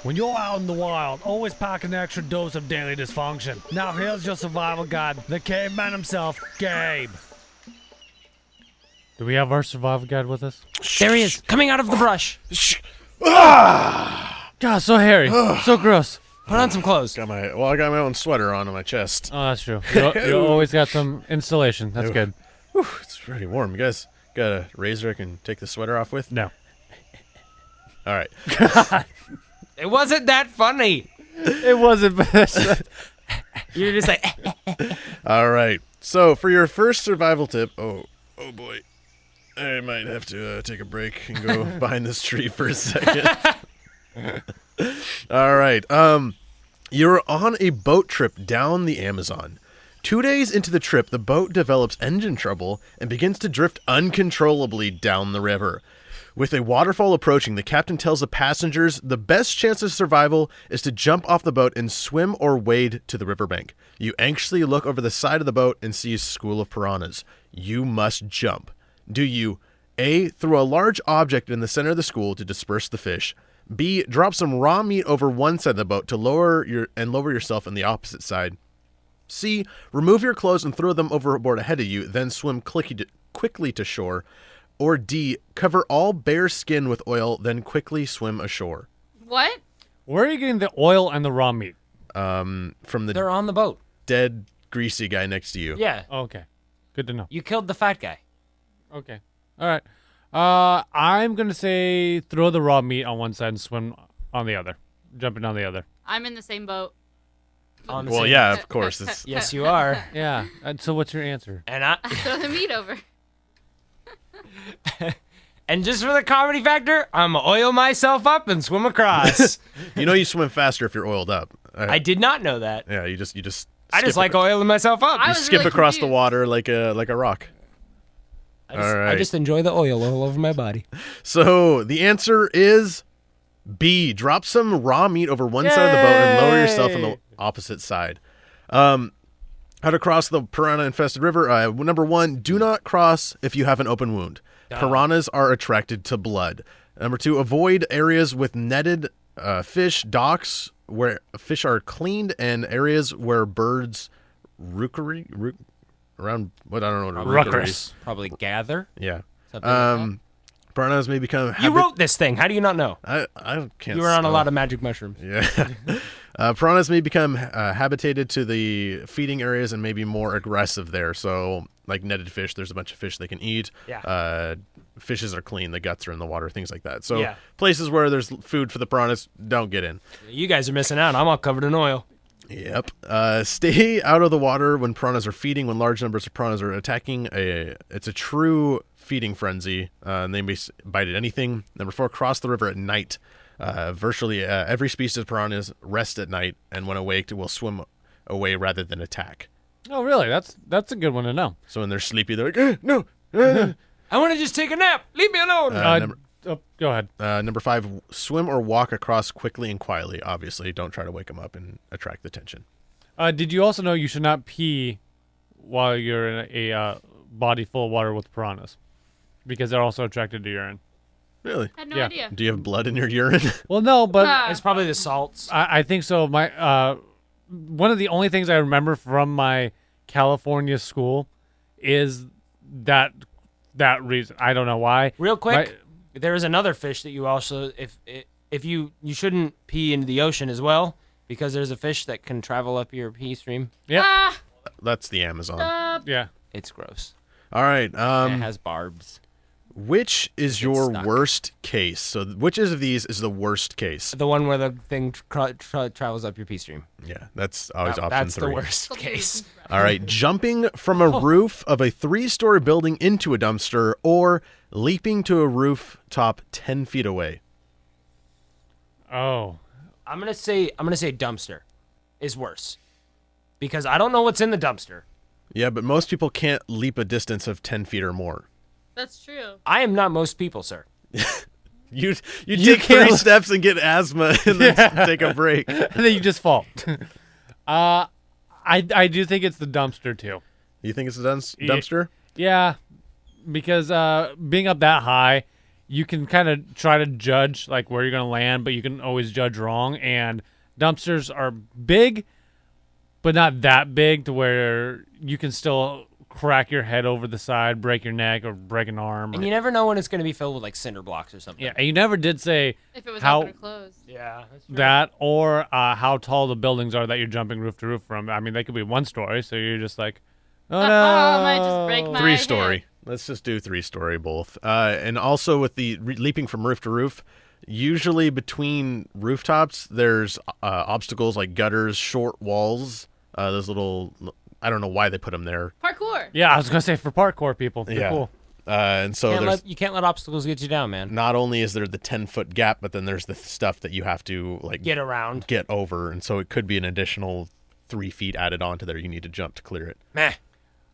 When you're out in the wild, always pack an extra dose of Daily Dysfunction. Now here's your survival guide, the Caveman himself, Gabe. Do we have our survival guide with us? There he is, coming out of the brush. God, so hairy, so gross. Put on some clothes. I got my own sweater on my chest. Oh, that's true. You always got some insulation. That's good. Whew, it's pretty warm. You guys got a razor I can take the sweater off with? No. All right. It wasn't that funny. It wasn't. You're just like... All right. So for your first survival tip, oh boy, I might have to take a break and go behind this tree for a second. All right. You're on a boat trip down the Amazon. 2 days into the trip, the boat develops engine trouble and begins to drift uncontrollably down the river. With a waterfall approaching, the captain tells the passengers the best chance of survival is to jump off the boat and swim or wade to the riverbank. You anxiously look over the side of the boat and see a school of piranhas. You must jump. Do you A, throw a large object in the center of the school to disperse the fish? B, drop some raw meat over one side of the boat to lower yourself on the opposite side? C, remove your clothes and throw them overboard ahead of you, then swim quickly to shore? Or D, cover all bare skin with oil, then quickly swim ashore? What? Where are you getting the oil and the raw meat? From the They're on the boat. dead, greasy guy next to you. Yeah. Oh, okay. Good to know. You killed the fat guy. Okay. All right. I'm going to say throw the raw meat on one side and swim on the other. Jumping on the other. I'm in the same boat. On the Well, same- yeah, of course. It's, Yes, you are. Yeah. So what's your answer? And I... Throw the meat over. And just for the comedy factor, I'm gonna oil myself up and swim across. you swim faster if you're oiled up. I did not know that. Yeah, you just. I just skip like oiling myself up. I You was skip really across the confused. water like a rock. I just enjoy the oil all over my body. So the answer is B. Drop some raw meat over one side of the boat and lower yourself on the opposite side. How to cross the piranha-infested river. Number 1, do not cross if you have an open wound. Piranhas are attracted to blood. Number 2, avoid areas with netted fish, docks where fish are cleaned, and areas where birds around what I don't know what a rookery is. Probably gather. Yeah. Something like Piranhas may become that. You wrote this thing. How do you not know? I can't. You were on a spell. lot of magic mushrooms. Yeah. Piranhas may become habitated to the feeding areas and may be more aggressive there. So, like netted fish, there's a bunch of fish they can eat. Yeah. Fishes are clean. The guts are in the water, things like that. So, Yeah. places where there's food for the piranhas, don't get in. You guys are missing out. I'm all covered in oil. Yep. Stay out of the water when piranhas are feeding. When large numbers of piranhas are attacking, it's a true feeding frenzy. And they may bite at anything. Number 4, cross the river at night. Virtually every species of piranhas rest at night, and when awake, will swim away rather than attack. Oh, really? That's a good one to know. So when they're sleepy, they're like, no. I want to just take a nap. Leave me alone. Go ahead. Number 5, swim or walk across quickly and quietly. Obviously, don't try to wake them up and attract the attention. Did you also know you should not pee while you're in a body full of water with piranhas? Because they're also attracted to urine. Really? I had no Yeah. idea. Do you have blood in your urine? Well, no, but It's probably the salts. I think so. My one of the only things I remember from my California school is that reason. I don't know why. Real quick, there is another fish that you also, if you shouldn't pee into the ocean as well, because there's a fish that can travel up your pee stream. Yeah. Ah, That's the Amazon. Yeah. It's gross. All right. And it has barbs. Which is It's your stuck. worst case? So which of these is the worst case? The one where the thing travels up your pee stream. Yeah, that's always That- option that's 3. the worst case. All right, jumping from a roof of a 3-story building into a dumpster, or leaping to a rooftop 10 feet away. Oh. I'm gonna say dumpster is worse, because I don't know what's in the dumpster. Yeah, but most people can't leap a distance of 10 feet or more. that's true. I am not most people, sir. You take 3 steps and get asthma and then take a break. And then you just fall. I do think it's the dumpster too. You think it's a dumpster? Yeah, because being up that high, you can kind of try to judge like where you're going to land, but you can always judge wrong. And dumpsters are big, but not that big to where you can still crack your head over the side, break your neck, or break an arm. And you never know when it's going to be filled with like cinder blocks or something. Yeah, and you never did say If it was how open or closed. Yeah, that's true. that or how tall the buildings are that you're jumping roof to roof from. I mean, they could be one story, so you're just like, oh no, I might just break my 3-story. hip. Let's just do 3-story both. And also with the leaping from roof to roof, usually between rooftops, there's obstacles like gutters, short walls, those little. I don't know why they put them there. Parkour. Yeah, I was gonna say for parkour people, they're Yeah. cool. And so You can't let obstacles get you down, man. not only is there the 10-foot gap, but then there's the stuff that you have to like Get around. get over, and so it could be an additional 3 feet added onto there. You need to jump to clear it. Meh.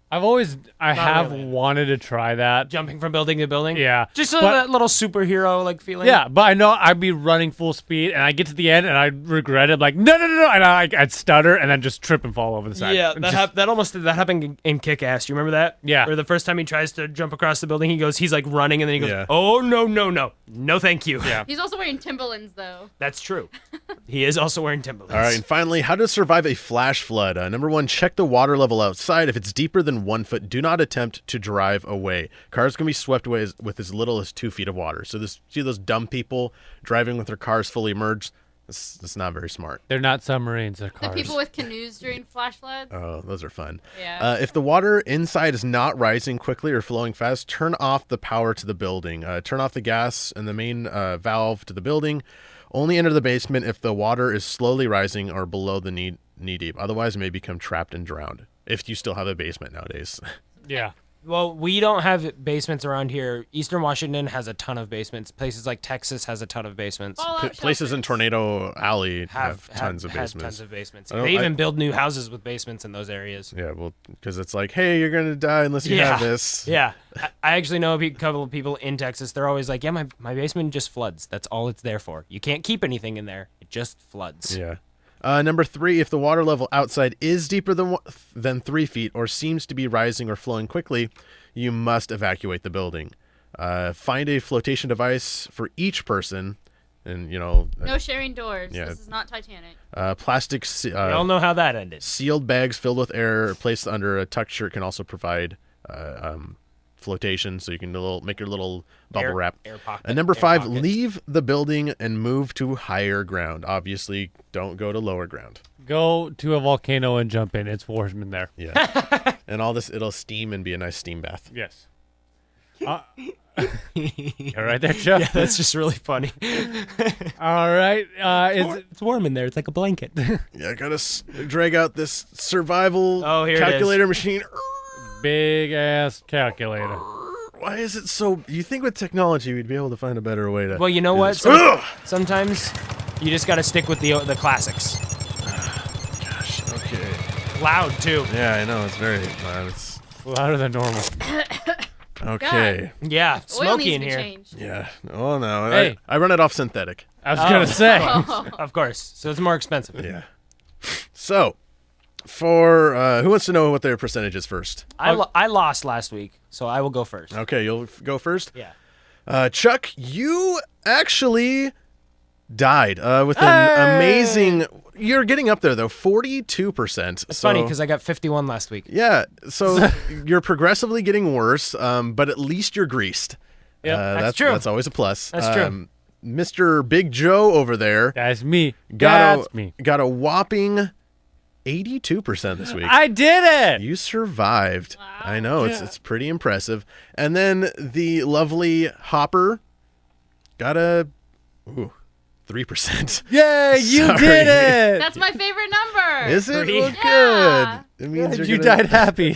I have really. wanted to try that. Jumping from building to building. Yeah, Just so but- that little superhero like feeling. Yeah, but I know I'd be running full speed, and I get to the end, and I regret it. Like, no, and I'd stutter, and then just trip and fall over the side. Yeah, It's that just- that happened in Kick-Ass. You remember that? Yeah. Where the first time he tries to jump across the building, he's like running, and then he goes, Yeah. "Oh no, thank you." Yeah. He's also wearing Timberlands, though. That's true. He is also wearing Timberlands. All right, and finally, how to survive a flash flood. Number 1, check the water level outside. If it's deeper than 1 foot, do not attempt to drive away. Cars can be swept away with as little as 2 feet of water. So see those dumb people driving with their cars fully immersed? That's not very smart. They're not submarines, they're The cars. people with canoes during flash floods. Oh, those are fun. Yeah. If the water inside is not rising quickly or flowing fast, turn off the power to the building. Turn off the gas and the main valve to the building. Only enter the basement if the water is slowly rising or below the knee deep. Otherwise, it may become trapped and drowned. If you still have a basement nowadays. Yeah. Well, we don't have basements around here. Eastern Washington has a ton of basements. Places like Texas has a ton of basements. Fallout Places in shelters. Tornado Alley have tons of had basements. tons of basements. I don't- They even build new houses with basements in those areas. Yeah, well, because it's like, hey, you're going to die unless you have this. Yeah. I actually know a couple of people in Texas. They're always like, yeah, my basement just floods. That's all it's there for. You can't keep anything in there. It just floods. Yeah. Number 3, if the water level outside is deeper than 3 feet or seems to be rising or flowing quickly, you must evacuate the building. Find a flotation device for each person, and No sharing doors. Yeah. This is not Titanic. plastic We all know how that ended. sealed bags filled with air placed under a tuck shirt can also provide flotation, so you can make your little bubble wrap. Air pocket. And number air 5, pocket. leave the building and move to higher ground. Obviously, don't go to lower ground. Go to a volcano and jump in. It's warm in there. Yeah. And all this, it'll steam and be a nice steam bath. Yes. You're right there, Chuck. Yeah, that's just really funny. All right. It's warm in there. It's like a blanket. Yeah, I gotta drag out this survival Oh, here it is. calculator machine. Big ass calculator. Why is it so? You think with technology we'd be able to find a better way to? Well, you know do what? this. Sometimes you just got to stick with the classics. Gosh. Okay. Loud too. Yeah, I know it's very loud. It's Louder than normal. okay. Yeah, Oil needs smoky to in be here. changed. Yeah. Oh no. Hey. I run it off synthetic. I was gonna say. Of course. So it's more expensive. Yeah. So, for who wants to know what their percentage is first? I lost last week, so I will go first. Okay, you'll go first. Yeah. Chuck, you actually died with an amazing. You're getting up there though, 42%. It's funny because I got 51 last week. Yeah, so you're progressively getting worse, but at least you're greased. Yep, that's true. That's always a plus. That's true. Mr. Big Joe over there That's me. got That's me. got a whopping 82% this week. I did it. You survived. Wow. I know, it's pretty impressive. And then the lovely Hopper got a 3%. Yay! You Sorry. did it. That's my favorite number. Is it? Three. Well, Yeah. good. It means You you're died happy.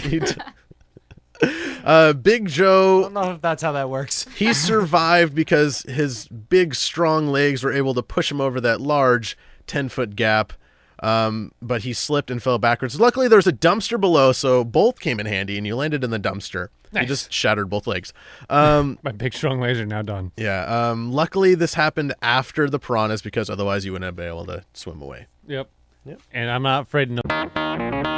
Big I Joe, don't know if that's how that works. he survived because his big, strong legs were able to push him over that large 10-foot gap. But he slipped and fell backwards. Luckily, there was a dumpster below, so both came in handy, and you landed in the dumpster. You Nice. just shattered both legs. My big strong legs are now done. Yeah. Luckily, this happened after the piranhas because otherwise you wouldn't have been able to swim away. Yep. Yep. And I'm not afraid of no.